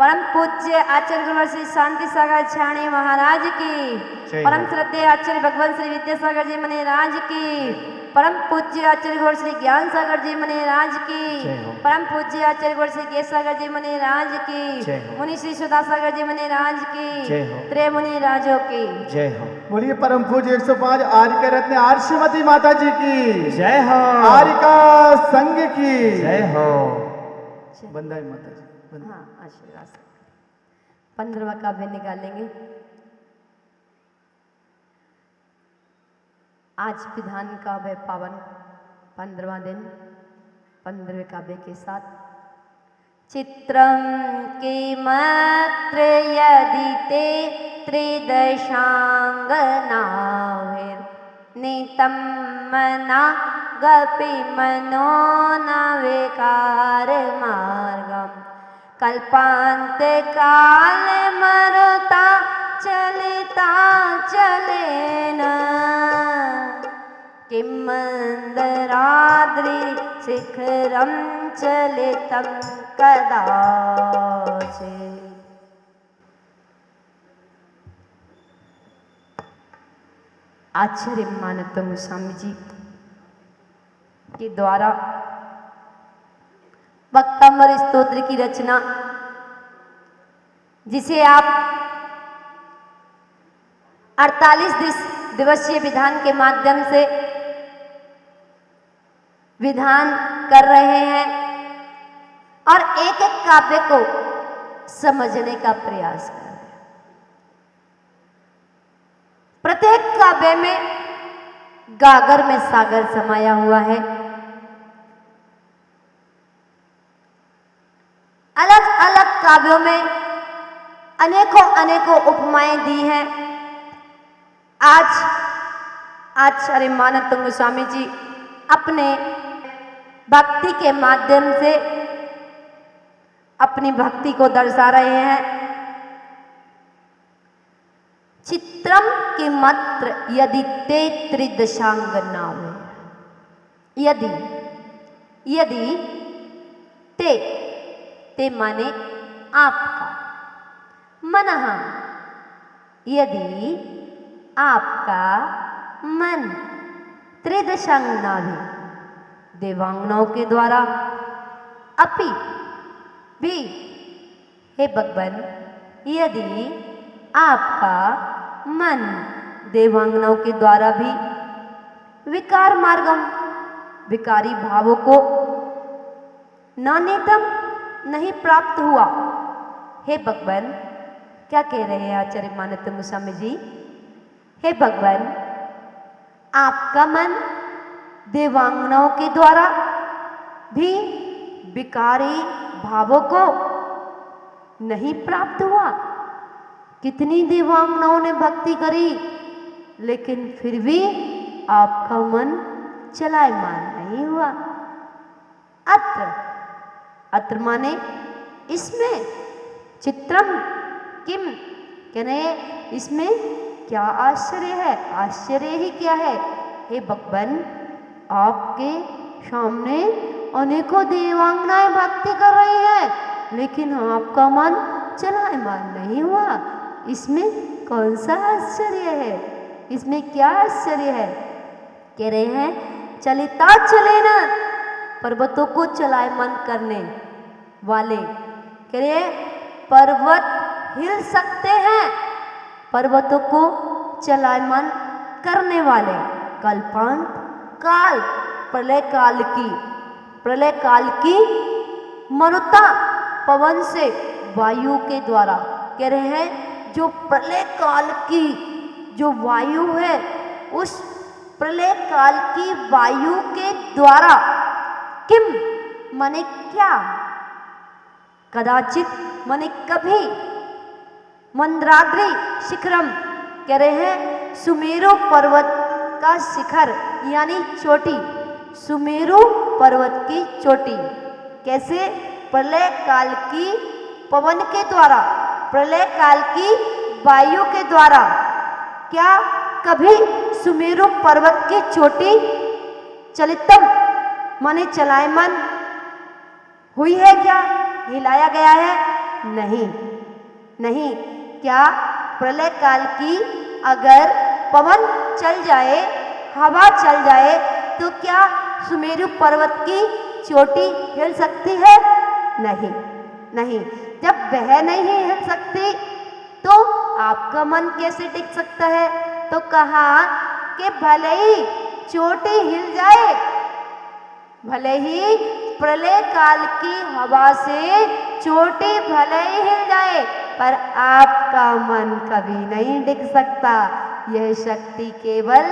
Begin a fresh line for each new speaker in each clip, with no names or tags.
परम पूज्य आचार्य गुरुवर श्री शांति सागर छाणी महाराज की, परम श्रद्धेय आचार्य भगवान श्री विद्यासागर जी महाराज की, परम पूज्य आचार्य गुरुवर श्री ज्ञान सागर जी महाराज की, परम पूज्य आचार्य गुरुवर श्री गेस सागर जी महाराज की, मुनि श्री सुधा सागर जी महाराज की, त्रय मुनि राजों की
जय हो।
बोलिए परम पूज्य 105 आर्य के रत्न आरसीमती माता जी की
जय हो।
आर्य का संघ की
जय हो।
बंदाई माता जी।
हाँ आशीर्वाद 15वां काव्य निकालेंगे। आज विधान काव्य पावन 15वां दिन 15वें काव्य के साथ। चित्रं किमत्र यदि ते त्रिदशांगनाभिर्नीतं मना गपि मनो न विकार मार्गम कल्पान्ते काल मरुता चलिता चलेन किं मंदराद्रि शिखरं चलितं कदाचित्। आचार्य मानतम गोस्वामी जी के द्वारा वक्तांबर स्तोत्र की रचना, जिसे आप 48 दिवसीय विधान के माध्यम से विधान कर रहे हैं और एक एक काव्य को समझने का प्रयास कर रहे हैं। प्रत्येक काव्य में गागर में सागर समाया हुआ है। अलग अलग काव्यों में अनेकों अनेकों उपमाएं दी हैं। आज आचार्य मानतम गोस्वामी जी अपने भक्ति के माध्यम से अपनी भक्ति को दर्शा रहे हैं। चित्रम के मात्र यदि ते त्रिदशांग नावे, यदि यदि ते माने आपका, मनः यदि आपका मन त्रिदशांग नाभि देवांगनाओं के द्वारा अपि भी, हे भगवान यदि आपका मन देवांगनाओं के द्वारा भी विकार मार्गम विकारी भावों को नानेतम नहीं प्राप्त हुआ। हे भगवान, क्या कह रहे हैं आचार्य मानतम गोस्वामी जी? हे भगवान, आपका मन देवांगनाओं के द्वारा भी विकारी भावों को नहीं प्राप्त हुआ। कितनी देवांगनाओं ने भक्ति करी, लेकिन फिर भी आपका मन चलायमान नहीं हुआ। अत्र माने इसमें, चित्रम किम कहने इसमें क्या आश्चर्य है? आश्चर्य ही क्या है? हे भगवान, आपके सामने अनेकों देवांगनाएं भक्ति कर रही हैं, लेकिन आपका मन चलायमान नहीं हुआ। इसमें कौन सा आश्चर्य है? इसमें क्या आश्चर्य है? कह रहे हैं चलिता चले ना, पर्वतों को चलायमान करने वाले। कह रहे हैं पर्वत हिल सकते हैं, पर्वतों को चलायमान करने वाले। कल्पांत काल, प्रलय काल की मरुता पवन से वायु के द्वारा। कह रहे हैं जो प्रलय काल की जो वायु है, उस प्रलय काल की वायु के द्वारा किम माने क्या, कदाचित माने कभी, मंद्राद्रि शिखरम कह रहे हैं सुमेरु पर्वत का शिखर यानी चोटी, सुमेरु पर्वत की चोटी। कैसे? प्रलय काल की पवन के द्वारा, प्रलय काल की वायु के द्वारा। क्या कभी सुमेरु पर्वत की चोटी चलितम माने चलायमान हुई है क्या? हिलाया गया है? नहीं, नहीं। क्या प्रलय काल की अगर पवन चल जाए, हवा चल जाए, तो क्या सुमेरु पर्वत की चोटी हिल सकती है? नहीं, नहीं। जब वह नहीं हिल सकती तो आपका मन कैसे टिक सकता है? तो कहा कि भले ही चोटी हिल जाए, भले ही प्रलय काल की हवा से चोटी भले ही हिल जाए, पर आपका मन कभी नहीं टिक सकता। यह शक्ति केवल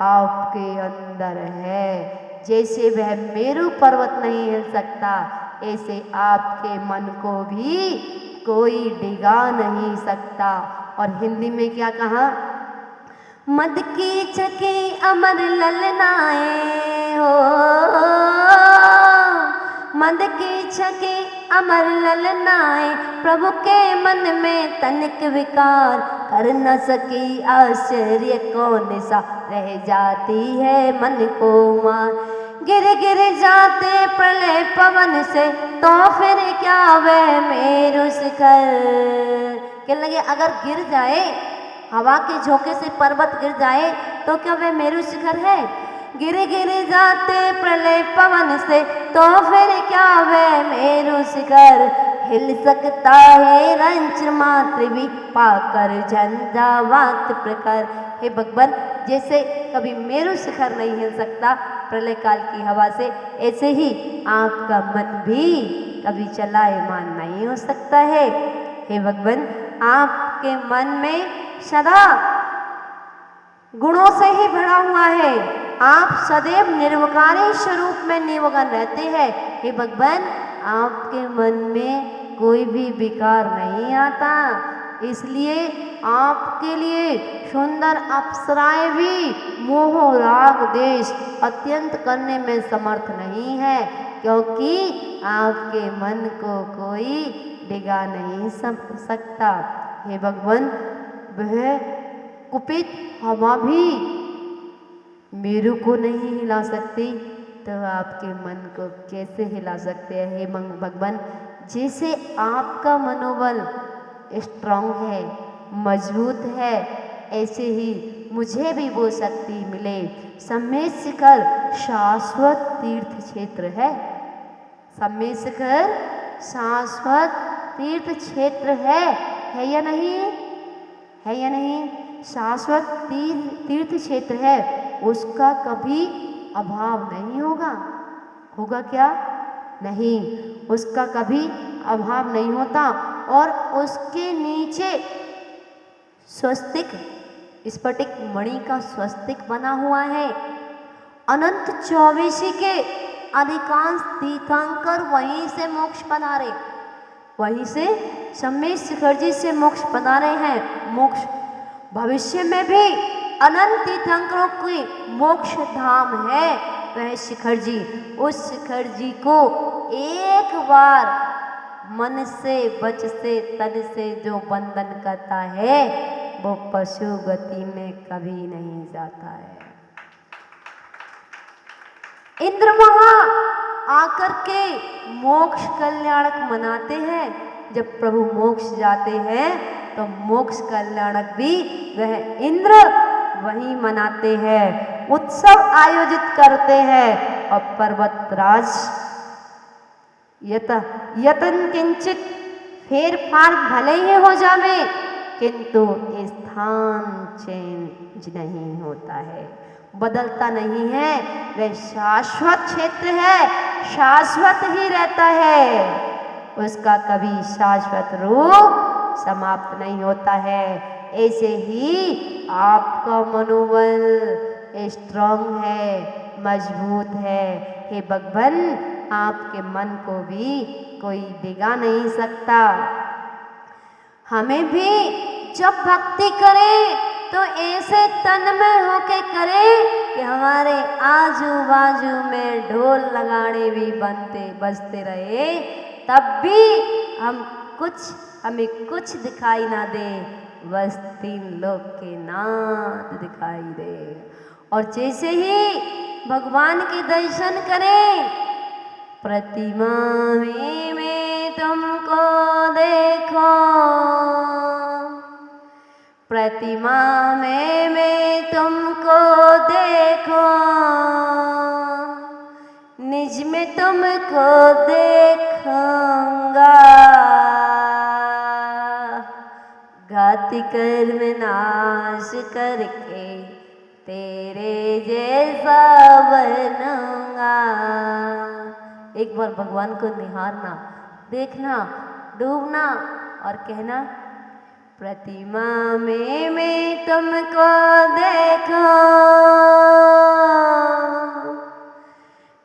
आपके अंदर है। जैसे वह मेरू पर्वत नहीं हिल सकता, ऐसे आपके मन को भी कोई डिगा नहीं सकता। और हिंदी में क्या कहा? मद की छकी अमर ललनाए हो, मद की छकी अमर ललनाए, प्रभु के मन में तनिक विकार कर न सकी, आश्चर्य कौन सा रह जाती है मन को मार। गिर गिर जाते प्रलय पवन से, तो फिर क्या वह मेरु शिखर। कहने लगे अगर गिर जाए, हवा के झोंके से पर्वत गिर जाए, तो क्या वह मेरु शिखर है? गिर गिर जाते प्रलय पवन से, तो फिर क्या वह मेरु शिखर। हिल सकता है रंच मात्र भी, पाकर झंझावात प्रकार। हे भगवान, जैसे कभी मेरु शिखर नहीं हिल सकता प्रलय काल की हवा से, ऐसे ही आपका मन भी कभी चलायमान नहीं हो सकता है। हे भगवान, आपके मन में सदा गुणों से ही भरा हुआ है। आप सदैव निर्विकारी स्वरूप में निमग्न रहते हैं। हे भगवान, आपके मन में कोई भी विकार नहीं आता, इसलिए आपके लिए सुंदर अप्सराएं भी मोह राग देश अत्यंत करने में समर्थ नहीं है, क्योंकि आपके मन को कोई डिगा नहीं सकता। हे भगवान, वह कुपित हवा भी मेरू को नहीं हिला सकती, तो आपके मन को कैसे हिला सकते हैं? हे भगवान, जैसे आपका मनोबल स्ट्रांग है, मजबूत है, ऐसे ही मुझे भी वो शक्ति मिले। सम्मेद शिखर शाश्वत तीर्थ क्षेत्र है। सम्मेद शिखर शाश्वत तीर्थ क्षेत्र है या नहीं? है या नहीं? शाश्वत तीर्थ क्षेत्र है, उसका कभी अभाव नहीं होगा। होगा क्या? नहीं, उसका कभी अभाव नहीं होता। और उसके नीचे स्वस्तिक स्फटिक मणि का स्वस्तिक बना हुआ है। अनंत चौबीसी के अधिकांश तीर्थंकर वहीं से मोक्ष पधारे, वहीं से सम्मेद शिखर जी से मोक्ष पधारे हैं। मोक्ष भविष्य में भी अनंत तीर्थंकरों की मोक्ष धाम है वह शिखर जी। उस शिखर जी को एक बार मन से, वच से, तन से जो बंधन करता है, वो पशु गति में कभी नहीं जाता है। इंद्र वहां आकर के मोक्ष कल्याणक मनाते हैं। जब प्रभु मोक्ष जाते हैं तो मोक्ष कल्याणक भी वह इंद्र वही मनाते हैं, उत्सव आयोजित करते हैं। और पर्वतराज यतन किंचित फेर फार भले ही हो जावे, किंतु स्थान चेंज नहीं होता है, बदलता नहीं है। वह शाश्वत क्षेत्र है, शाश्वत ही रहता है, उसका कभी शाश्वत रूप समाप्त नहीं होता है। ऐसे ही आपका मनोबल स्ट्रांग है, मजबूत है। हे भगवान, आपके मन को भी कोई डिगा नहीं सकता। हमें भी जब भक्ति करें तो ऐसे तन्मय होके करें कि हमारे आजू बाजू में ढोल लगाड़े भी बजते रहे, तब भी हमें कुछ दिखाई ना दे, बस तीन लोक के नाद दिखाई दे। और जैसे ही भगवान के दर्शन करें, प्रतिमा में तो तुमको देखो, प्रतिमा में मैं तुमको देखो, निज में तुमको देखूंगा, घात कर्म नाश करके तेरे जैसा बनूंगा। एक बार भगवान को निहारना, देखना, डूबना और कहना, प्रतिमा में मैं तुमको देखो,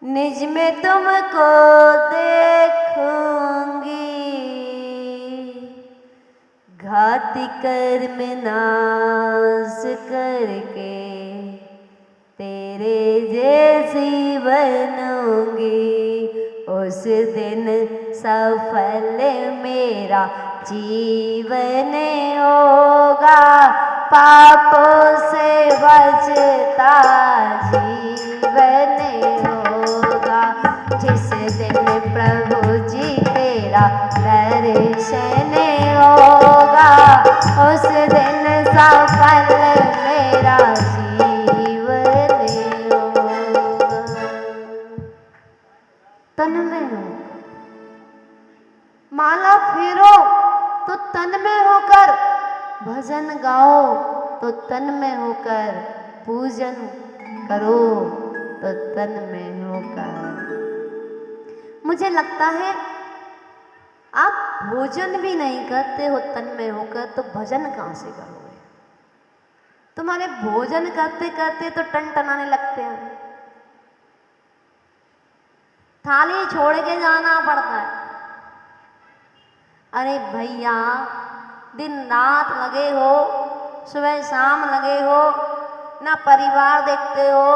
निज में तुमको देखूंगी, घाति कर्म नाश करके तेरे जैसी बनूंगी। उस दिन सफल मेरा जीवन होगा, पापों से बचता जीवन होगा। जिस दिन प्रभु जी तेरा दर्शन होगा, उस दिन सफल मेरा जीवन होगा। तन में हो, माला फेरो तो तन में होकर, भजन गाओ तो तन में होकर, पूजन करो तो तन में होकर। मुझे लगता है आप भोजन भी नहीं करते हो तन में होकर, तो भजन कहाँ से करोगे? तुम्हारे भोजन करते करते तो टनटनाने लगते हैं, थाली छोड़ के जाना पड़ता है। अरे भैया, दिन रात लगे हो, सुबह शाम लगे हो, ना परिवार देखते हो,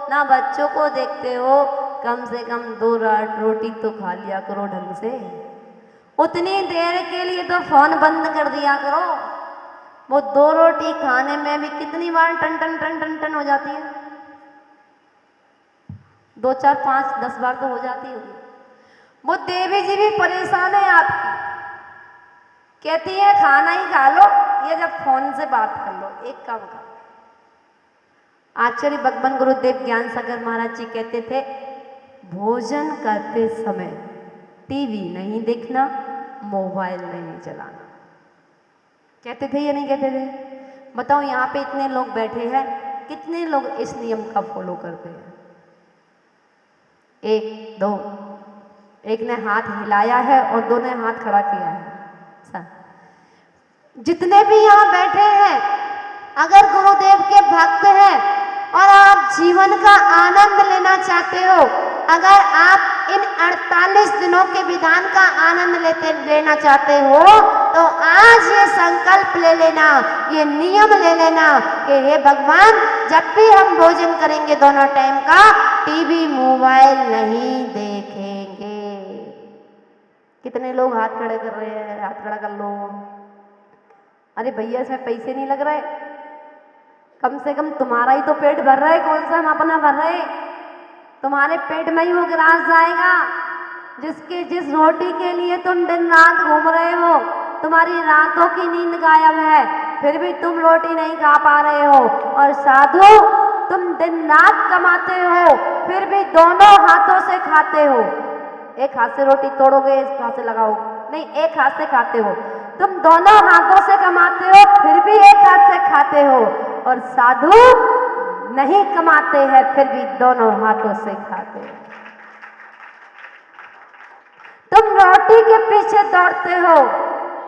ना बच्चों को देखते हो, कम से कम 2 रोटी तो खा लिया करो ढंग से। उतनी देर के लिए तो फोन बंद कर दिया करो। वो 2 रोटी खाने में भी कितनी बार टन टन टन टन टन हो जाती है? 2, 4, 5, 10 बार तो हो जाती होगी। वो देवी जी भी परेशान है आपकी, कहती है खाना ही खा लो, ये जब फोन से बात कर लो। एक काम करो, आचार्य भगवान गुरुदेव ज्ञान सागर महाराज जी कहते थे, भोजन करते समय टीवी नहीं देखना, मोबाइल नहीं चलाना। कहते थे या नहीं कहते थे? बताओ, यहाँ पे इतने लोग बैठे हैं, कितने लोग इस नियम का फॉलो करते हैं? 1, 2, एक ने हाथ हिलाया है और 2 ने हाथ खड़ा किया है। जितने भी यहाँ बैठे हैं, अगर गुरुदेव के भक्त हैं और आप जीवन का आनंद लेना चाहते हो, अगर आप इन 48 दिनों के विधान का आनंद लेना चाहते हो, तो आज ये संकल्प ले लेना, ये नियम ले लेना कि हे भगवान, जब भी हम भोजन करेंगे दोनों टाइम का, टीवी मोबाइल नहीं देखेंगे। कितने लोग हाथ खड़े कर रहे हैं? हाथ खड़ा कर लो। अरे भैया, इसमें पैसे नहीं लग रहे, कम से कम तुम्हारा ही तो पेट भर रहा है, कौन सा हम अपना भर रहे? तुम्हारे पेट में ही वो ग्रास जाएगा जिस रोटी के लिए तुम दिन रात घूम रहे हो। तुम्हारी रातों की नींद गायब है, फिर भी तुम रोटी नहीं खा पा रहे हो। और साधु, तुम दिन रात कमाते हो, फिर भी दोनों हाथों से खाते हो। एक हाथ से रोटी तोड़ोगे, इस हाथ से लगाओ, नहीं, एक हाथ से खाते हो। तुम दोनों हाथों से कमाते हो, फिर भी एक हाथ से खाते हो। और साधु नहीं कमाते हैं, फिर भी दोनों हाथों से खाते हो। तुम रोटी के पीछे दौड़ते हो,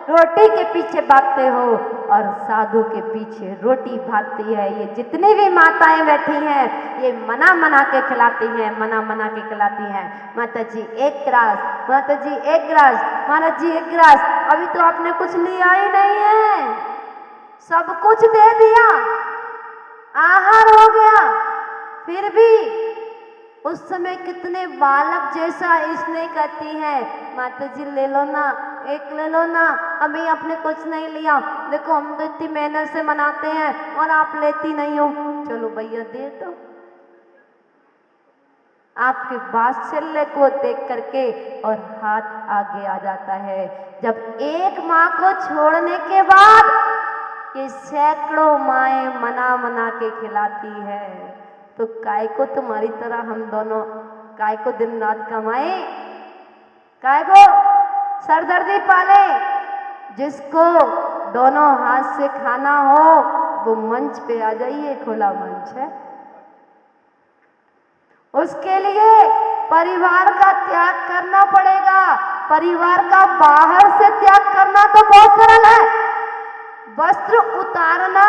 रोटी के पीछे भागते हो, और साधु के पीछे रोटी भागती है। ये जितनी भी माताएं बैठी हैं, ये मना मना के खिलाती हैं, मना मना के खिलाती हैं। माता जी 1 गिलास, माता जी 1 गिलास, महाराज जी 1 गिलास। अभी तो आपने कुछ लिया ही नहीं है, सब कुछ दे दिया, आहार हो गया, फिर भी उस समय कितने बालक जैसा स्नेह करती है। माता जी ले लो ना, 1 ले लो ना, अभी आपने कुछ नहीं लिया, देखो हम तो इतनी मेहनत से मनाते हैं और आप लेती नहीं हो। चलो भैया दे दो। आपके वात्सल्य को देख करके और हाथ आगे आ जाता है। जब एक माँ को छोड़ने के बाद ये सैकड़ों माएँ मना मना के खिलाती है, तो काय को तुम्हारी तरह हम दोनों काय को दिन रात कमाए, काय को सरदर्दी पाले। जिसको दोनों हाथ से खाना हो वो मंच पे आ जाइए, खुला मंच है। उसके लिए परिवार का त्याग करना पड़ेगा। परिवार का बाहर से त्याग करना तो बहुत सरल है, वस्त्र उतारना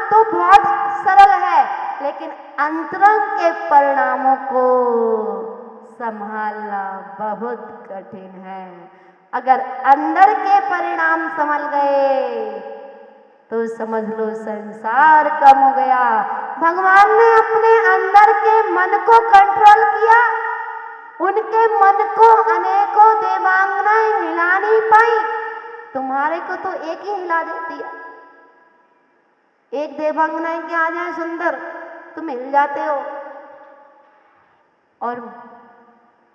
तो बहुत सरल है, लेकिन अंतरंग के परिणामों को संभालना बहुत कठिन है। अगर अंदर के परिणाम संभल गए तो समझ लो संसार कम हो गया। भगवान ने अपने अंदर के मन को कंट्रोल किया। उनके मन को अनेकों देवांगनाएं हिला नहीं पाई। तुम्हारे को तो एक ही हिला देती है। एक देवांगनाएं के आ जाए सुंदर, तुम हिल जाते हो। और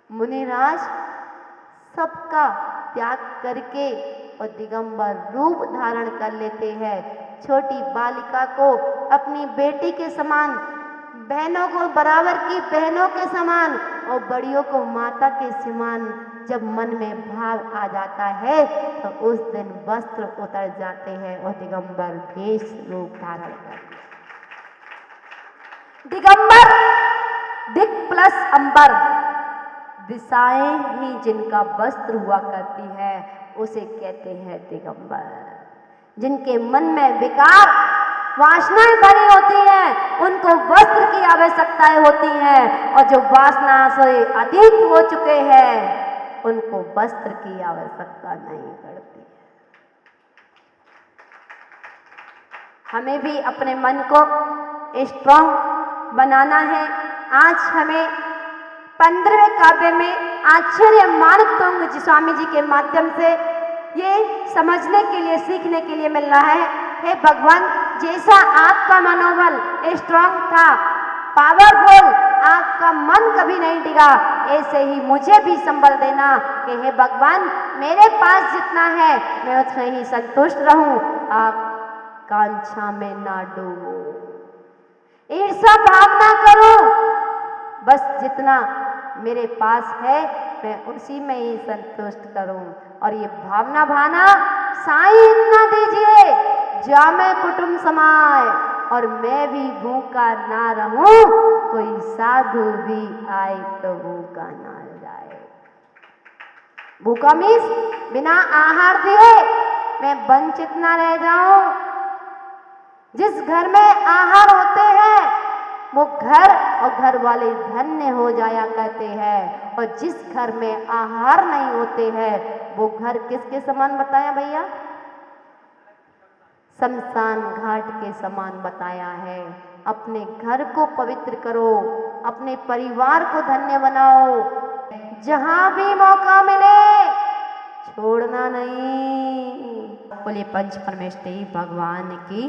मुनिराज सबका त्याग करके और दिगंबर रूप धारण कर लेते हैं। छोटी बालिका को अपनी बेटी के समान, बहनों को बराबर की बहनों के समान और बड़ियों को माता के समान जब मन में भाव आ जाता है तो उस दिन वस्त्र उतर जाते हैं और दिगंबर भेष रूप धारण करते हैं। दिगंबर दिक प्लस अंबर, दिशाएं ही जिनका वस्त्र हुआ करती है उसे कहते हैं दिगंबर। जिनके मन में विकार वासनाएं भरी होती हैं उनको वस्त्र की आवश्यकताएं होती हैं, और जो वासना से अतीत हो चुके हैं उनको वस्त्र की आवश्यकता नहीं पड़ती है। हमें भी अपने मन को स्ट्रॉन्ग बनाना है। आज हमें 15वें काव्य में आचार्य माणिक तुंग जी स्वामी जी के माध्यम से ये समझने के लिए, सीखने के लिए मिल रहा है। हे भगवान, जैसा आपका मनोबल स्ट्रॉन्ग था, पावरफुल, आपका मन कभी नहीं डिगा, ऐसे ही मुझे भी संबल देना कि हे भगवान मेरे पास जितना है मैं उसमें ही संतुष्ट रहूं, आप कांक्षा में ना डूबूं, ईर्ष्या भाव ना करूं, बस जितना मेरे पास है मैं उसी में ही संतुष्ट करूं। और ये भावना भाना साईं इतना दीजिए जामे कुटुंब समाए, और मैं भी भूखा ना रहूं, कोई साधु भी आए तो भूखा ना जाए। भूखा मीन्स बिना आहार दिए मैं वंचित ना रह जाऊं। जिस घर में आहार होते हैं वो घर और घर वाले धन्य हो जाया करते हैं, और जिस घर में आहार नहीं होते हैं वो घर किसके समान बताया भैया? शमशान घाट के समान बताया है। अपने घर को पवित्र करो, अपने परिवार को धन्य बनाओ, जहां भी मौका मिले छोड़ना नहीं। बोलिए पंच परमेष्ठी भगवान की